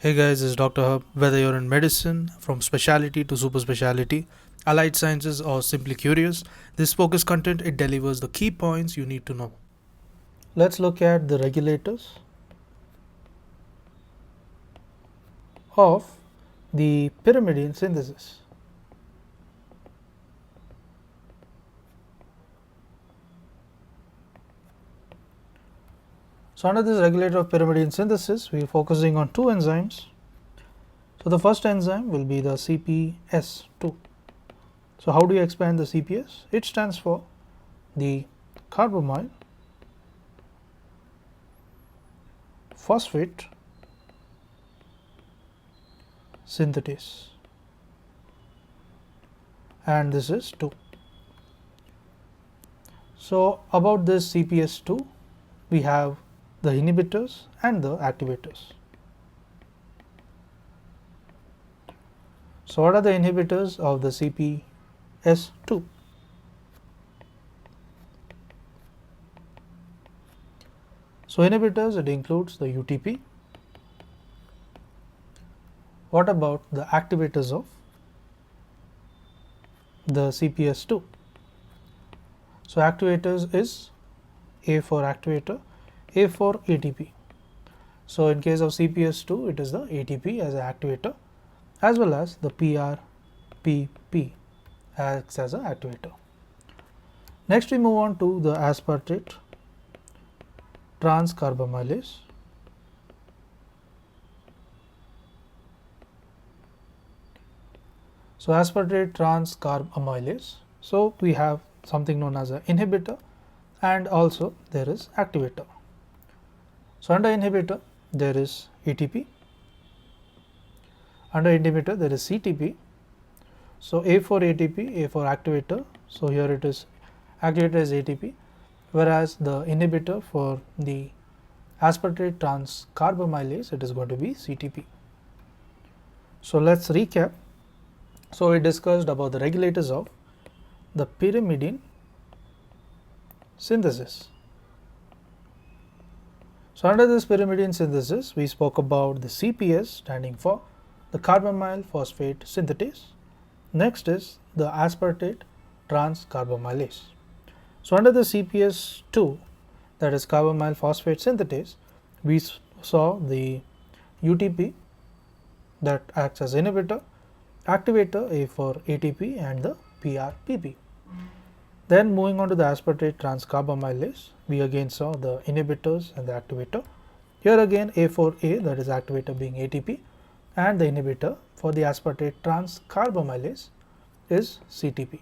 Hey guys, this is Dr. Hub. Whether you're in medicine, from specialty to super specialty, allied sciences, or simply curious, this focus content it delivers the key points you need to know. Let's look at the regulators of the pyrimidine synthesis. So under this regulator of pyrimidine synthesis, we are focusing on two enzymes. So the first enzyme will be the CPS2. So how do you expand the CPS? It stands for the carbamyl phosphate synthetase, and this is 2. So about this CPS2, we have the inhibitors and the activators. So what are the inhibitors of the CPS2? So inhibitors, it includes the UTP. What about the activators of the CPS2? So activators is A for activator, A for ATP. So in case of CPS2, it is the ATP as an activator, as well as the PRPP acts as an activator. Next we move on to the aspartate transcarbamylase. So aspartate transcarbamylase, so we have something known as an inhibitor and also there is activator. So under inhibitor there is ATP, under inhibitor there is CTP. So A for ATP, A for activator, so here it is activator is ATP, whereas the inhibitor for the aspartate transcarbamylase, it is going to be CTP. So let's recap. So we discussed about the regulators of the pyrimidine synthesis. So under this pyrimidine synthesis, we spoke about the CPS standing for the carbamyl phosphate synthetase. Next is the aspartate transcarbamylase. So under the CPS2, that is carbamyl phosphate synthetase, we saw the UTP that acts as inhibitor, activator A for ATP and the PRPP. Then moving on to the aspartate transcarbamylase, we again saw the inhibitors and the activator. Here again A for A, that is activator being ATP, and the inhibitor for the aspartate transcarbamylase is CTP.